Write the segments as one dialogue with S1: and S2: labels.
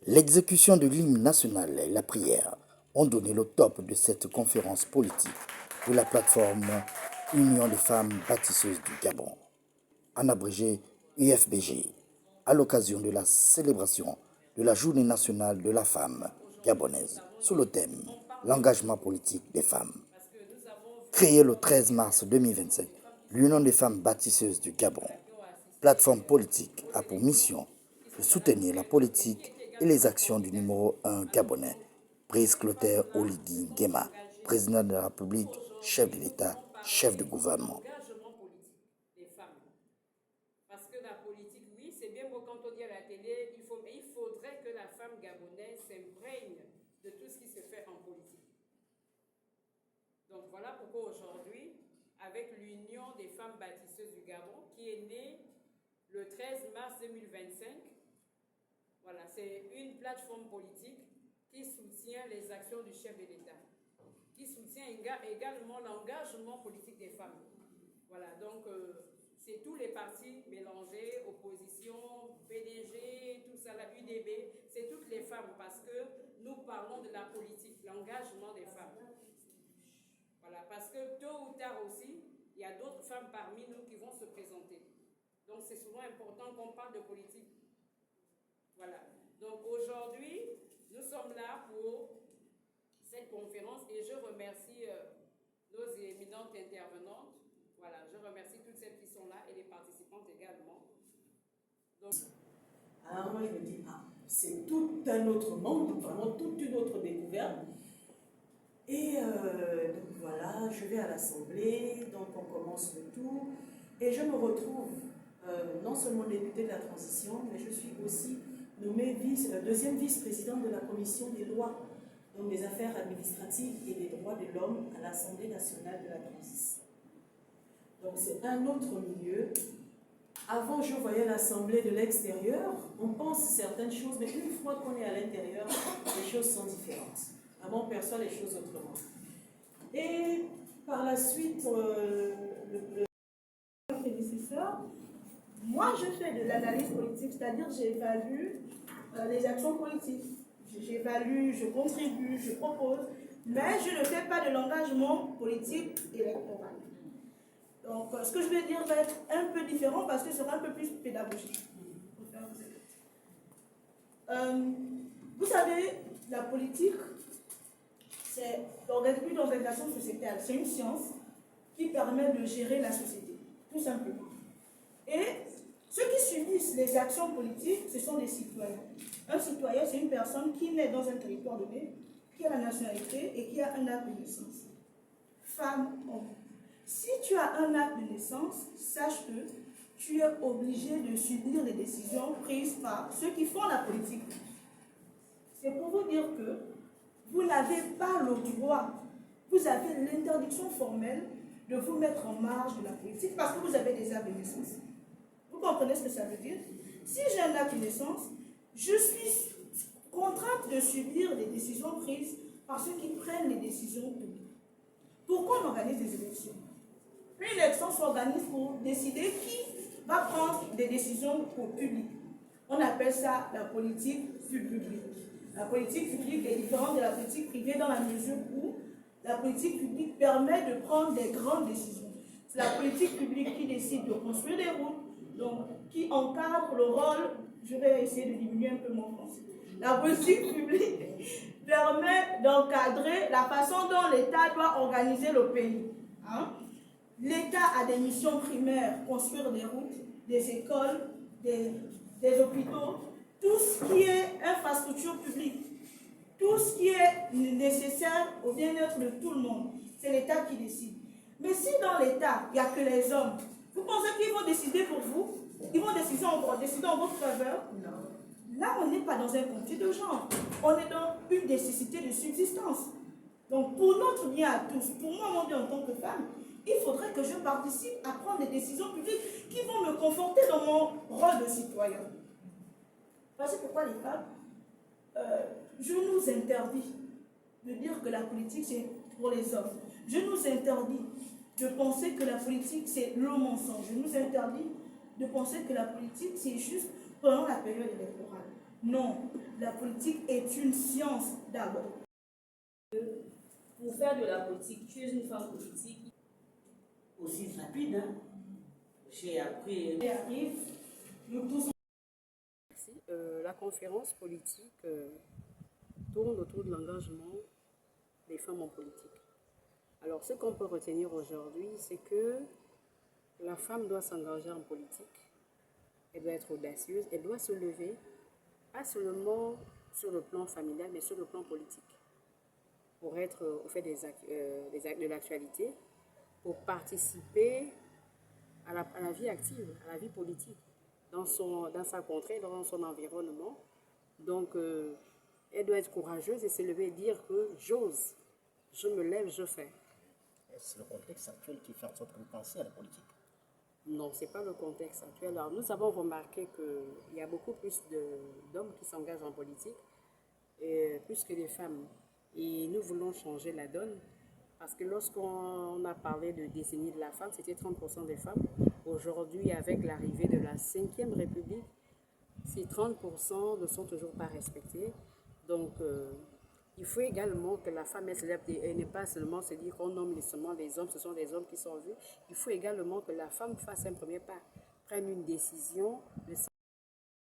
S1: L'exécution de l'hymne national et la prière ont donné le top de cette conférence politique de la plateforme Union des femmes bâtisseuses du Gabon, en abrégé UFBG, à l'occasion de la célébration de la Journée nationale de la femme gabonaise sous le thème L'engagement politique des femmes. Créée le 13 mars 2025, l'Union des femmes bâtisseuses du Gabon, plateforme politique, a pour mission de soutenir la politique et les actions du numéro 1 gabonais, Brice Clotaire Oligui Nguema, président de la République, chef de l'État, chef de gouvernement.
S2: L'engagement politique des femmes. Parce que la politique, oui, c'est bien beau quand on dit à la télé, il faudrait que la femme gabonaise s'imprègne de tout ce qui se fait en politique. Donc voilà pourquoi aujourd'hui, avec l'Union des femmes bâtisseuses du Gabon, qui est née le 13 mars 2025, voilà, c'est une plateforme politique qui soutient les actions du chef de l'État, qui soutient également l'engagement politique des femmes. Voilà, donc c'est tous les partis mélangés, opposition, PDG, tout ça, la UDB, c'est toutes les femmes parce que nous parlons de la politique, l'engagement des femmes. Voilà, parce que tôt ou tard aussi, il y a d'autres femmes parmi nous qui vont se présenter. Donc c'est souvent important qu'on parle de politique. Voilà. Donc aujourd'hui, nous sommes là pour cette conférence et je remercie nos éminentes intervenantes. Voilà, je remercie toutes celles qui sont là et les participantes également. Donc...
S3: Alors moi je me dis, c'est tout un autre monde, vraiment toute une autre découverte. Et donc voilà, je vais à l'Assemblée, donc on commence le tour et je me retrouve non seulement députée de la transition, mais je suis aussi nommée deuxième vice-présidente de la commission des lois, donc des affaires administratives et des droits de l'homme à l'Assemblée nationale de la transition. Donc c'est un autre milieu. Avant, je voyais l'Assemblée de l'extérieur, on pense certaines choses, mais une fois qu'on est à l'intérieur, les choses sont différentes. Avant, on perçoit les choses autrement. Et par la suite, le prédécesseur, moi, je fais de l'analyse politique, c'est-à-dire j'évalue les actions politiques. J'évalue, je contribue, je propose, mais je ne fais pas de l'engagement politique électoral. Donc, ce que je vais dire va être un peu différent parce que ce sera un peu plus pédagogique. Vous savez, la politique, c'est une organisation sociétale. C'est une science qui permet de gérer la société, tout simplement. Et ceux qui subissent les actions politiques, ce sont des citoyens. Un citoyen, c'est une personne qui naît dans un territoire donné, qui a la nationalité et qui a un acte de naissance. Femme, homme. Si tu as un acte de naissance, sache que tu es obligé de subir les décisions prises par ceux qui font la politique. C'est pour vous dire que vous n'avez pas le droit, vous avez l'interdiction formelle de vous mettre en marge de la politique parce que vous avez des actes de naissance. Vous comprenez ce que ça veut dire? Si j'ai un acte de naissance, je suis contrainte de subir les décisions prises par ceux qui prennent les décisions publiques. Pourquoi on organise des élections? Une élection s'organise pour décider qui va prendre des décisions pour public. On appelle ça la politique publique. La politique publique est différente de la politique privée dans la mesure où la politique publique permet de prendre des grandes décisions. C'est la politique publique qui décide de construire des routes, donc qui encadre le rôle, je vais essayer de diminuer un peu mon français. La politique publique permet d'encadrer la façon dont l'État doit organiser le pays. L'État a des missions primaires, construire des routes, des écoles, des hôpitaux, tout ce qui est infrastructure publique, tout ce qui est nécessaire au bien-être de tout le monde. C'est l'État qui décide. Mais si dans l'État, il n'y a que les hommes, vous pensez qu'ils vont décider pour vous? Ils vont décider en votre faveur? Non. Là, on n'est pas dans un conflit de genre. On est dans une nécessité de subsistance. Donc, pour notre bien à tous, pour moi, mon bien en tant que femme, il faudrait que je participe à prendre des décisions publiques qui vont me conforter dans mon rôle de citoyen. Voici pourquoi les femmes, je nous interdis de dire que la politique c'est pour les hommes. Je nous interdis de penser que la politique c'est le mensonge. Je nous interdis de penser que la politique c'est juste pendant la période électorale. Non, la politique est une science d'abord.
S4: Pour faire de la politique, tu es une femme politique.
S5: Aussi rapide, hein? J'ai appris.
S3: Et arrive, nous tous.
S2: Merci. La conférence politique tourne autour de l'engagement des femmes en politique. Alors, ce qu'on peut retenir aujourd'hui, c'est que la femme doit s'engager en politique, elle doit être audacieuse, elle doit se lever, pas seulement sur le plan familial, mais sur le plan politique, pour être au fait des actes de l'actualité, pour participer à la vie active, à la vie politique, dans sa contrée, dans son environnement. Donc, elle doit être courageuse et se lever et dire que j'ose, je me lève, je fais.
S5: Est-ce le contexte actuel qui fait en sorte que vous pensez à la politique?
S2: Non, ce n'est pas le contexte actuel. Alors, nous avons remarqué qu'il y a beaucoup plus d'hommes qui s'engagent en politique, plus que des femmes. Et nous voulons changer la donne, parce que lorsqu'on a parlé de décennie de la femme, c'était 30% des femmes. Aujourd'hui, avec l'arrivée de la 5e République, ces 30% ne sont toujours pas respectés. Donc, il faut également que la femme se lève et ne pas seulement se dire qu'on nomme seulement les hommes, ce sont des hommes qui sont vus. Il faut également que la femme fasse un premier pas, prenne une décision.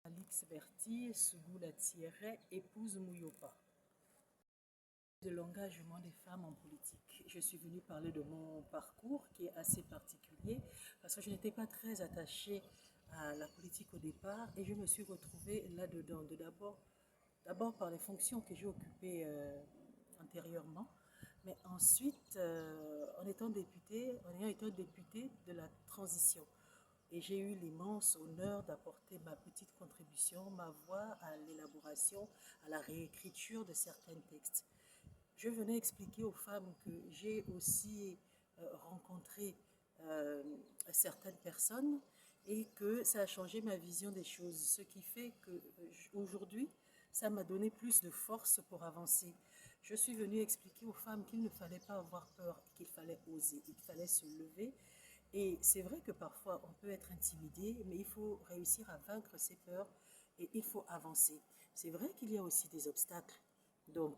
S6: Alix Berti, Sougoula Thierry, épouse Mouyopa. De l'engagement des femmes en politique. Je suis venue parler de mon parcours qui est assez particulier parce que je n'étais pas très attachée à la politique au départ et je me suis retrouvée là-dedans. D'abord par les fonctions que j'ai occupées antérieurement, mais ensuite en ayant été députée de la transition. Et j'ai eu l'immense honneur d'apporter ma petite contribution, ma voix à l'élaboration, à la réécriture de certains textes. Je venais expliquer aux femmes que j'ai aussi rencontré certaines personnes et que ça a changé ma vision des choses. Ce qui fait qu'aujourd'hui, ça m'a donné plus de force pour avancer. Je suis venue expliquer aux femmes qu'il ne fallait pas avoir peur, qu'il fallait oser, qu'il fallait se lever. Et c'est vrai que parfois on peut être intimidé, mais il faut réussir à vaincre ses peurs et il faut avancer. C'est vrai qu'il y a aussi des obstacles. Donc,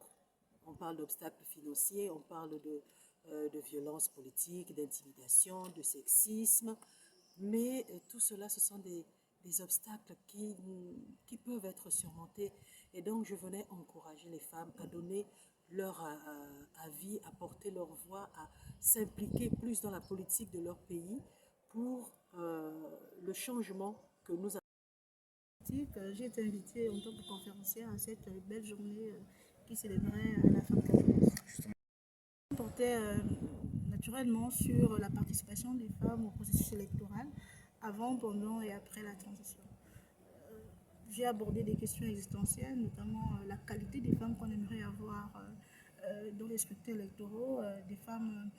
S6: on parle d'obstacles financiers, on parle de violence politique, d'intimidation, de sexisme, mais tout cela, ce sont des obstacles qui peuvent être surmontés. Et donc, je venais encourager les femmes à donner leur avis, à porter leur voix, à s'impliquer plus dans la politique de leur pays pour le changement que nous avons.
S7: J'ai été invitée en tant que conférencière à cette belle journée qui célébrait la femme catholique. On portait naturellement sur la participation des femmes au processus électoral avant, pendant et après la transition. J'ai abordé des questions existentielles, notamment la qualité des femmes qu'on aimerait avoir dans les scrutins électoraux, des femmes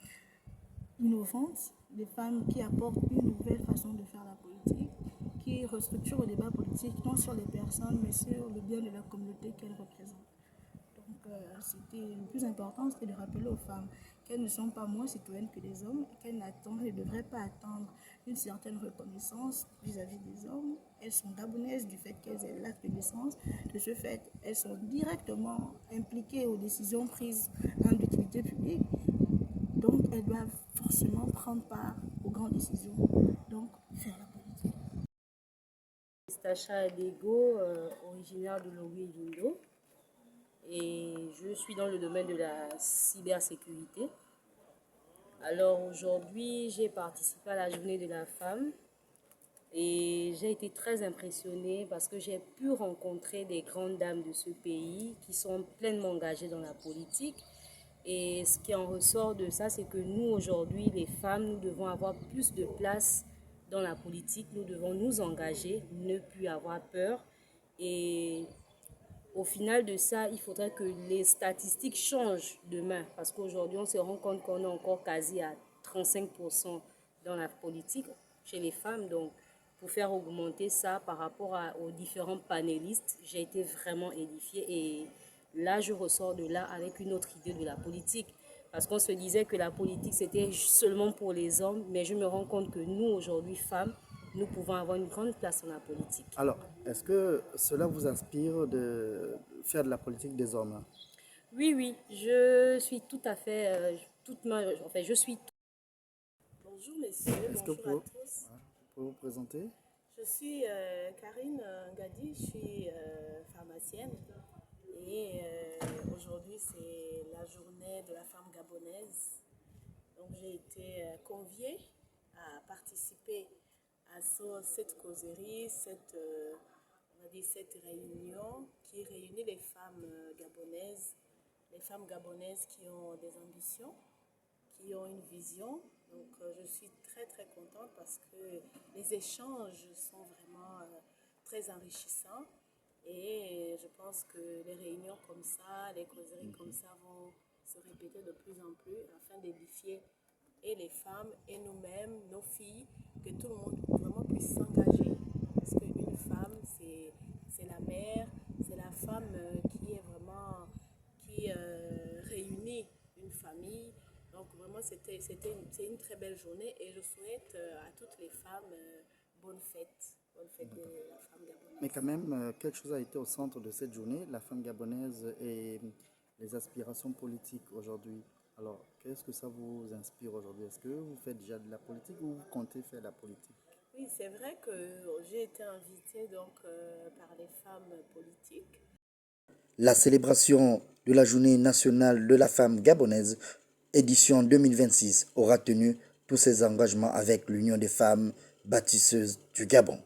S7: innovantes, des femmes qui apportent une nouvelle façon de faire la politique, qui restructurent le débat politique non sur les personnes, mais sur le bien de la communauté qu'elles représentent. Donc, le plus important, c'était de rappeler aux femmes qu'elles ne sont pas moins citoyennes que les hommes, qu'elles ne devraient pas attendre une certaine reconnaissance vis-à-vis des hommes. Elles sont gabonaises du fait qu'elles aient l'acte de naissance. De ce fait, elles sont directement impliquées aux décisions prises en utilité publique. Donc, elles doivent forcément prendre part aux grandes décisions, donc faire la politique.
S4: Stacha Adego, originaire de Longwe-Yindo, et je suis dans le domaine de la cybersécurité. Alors aujourd'hui, j'ai participé à la journée de la femme et j'ai été très impressionnée parce que j'ai pu rencontrer des grandes dames de ce pays qui sont pleinement engagées dans la politique. Et ce qui en ressort de ça, c'est que nous, aujourd'hui, les femmes, nous devons avoir plus de place dans la politique. Nous devons nous engager, ne plus avoir peur. Et au final de ça, il faudrait que les statistiques changent demain. Parce qu'aujourd'hui, on se rend compte qu'on est encore quasi à 35% dans la politique chez les femmes. Donc, pour faire augmenter ça par rapport aux différents panélistes, j'ai été vraiment édifiée. Et là, je ressors de là avec une autre idée de la politique. Parce qu'on se disait que la politique, c'était seulement pour les hommes. Mais je me rends compte que nous, aujourd'hui, femmes, nous pouvons avoir une grande place dans la politique.
S1: Alors, est-ce que cela vous inspire de faire de la politique désormais?
S4: Oui, oui, je suis tout à fait, je suis.
S8: Bonjour messieurs,
S1: Est-ce que
S8: bonjour
S1: vous
S8: à tous.
S1: pouvez vous présenter?
S8: Je suis Karine Ngadi, je suis pharmacienne et aujourd'hui c'est la journée de la femme gabonaise. Donc j'ai été conviée à participer à cette causerie, cette réunion qui réunit les femmes gabonaises qui ont des ambitions, qui ont une vision. Donc je suis très très contente parce que les échanges sont vraiment très enrichissants et je pense que les réunions comme ça, les causeries comme ça vont se répéter de plus en plus afin d'édifier et les femmes et nous-mêmes, nos filles, que tout le monde vraiment puisse s'engager. Parce qu'une femme, c'est la mère, c'est la femme qui réunit une famille. Donc vraiment, c'est une très belle journée et je souhaite à toutes les femmes bonne fête de la femme gabonaise.
S1: Mais quand même, quelque chose a été au centre de cette journée, la femme gabonaise et les aspirations politiques aujourd'hui. Alors, qu'est-ce que ça vous inspire aujourd'hui? Est-ce que vous faites déjà de la politique ou vous comptez faire de la politique?
S8: Oui, c'est vrai que j'ai été invitée par les femmes politiques.
S1: La célébration de la Journée nationale de la femme gabonaise, édition 2026, aura tenu tous ses engagements avec l'Union des femmes bâtisseuses du Gabon.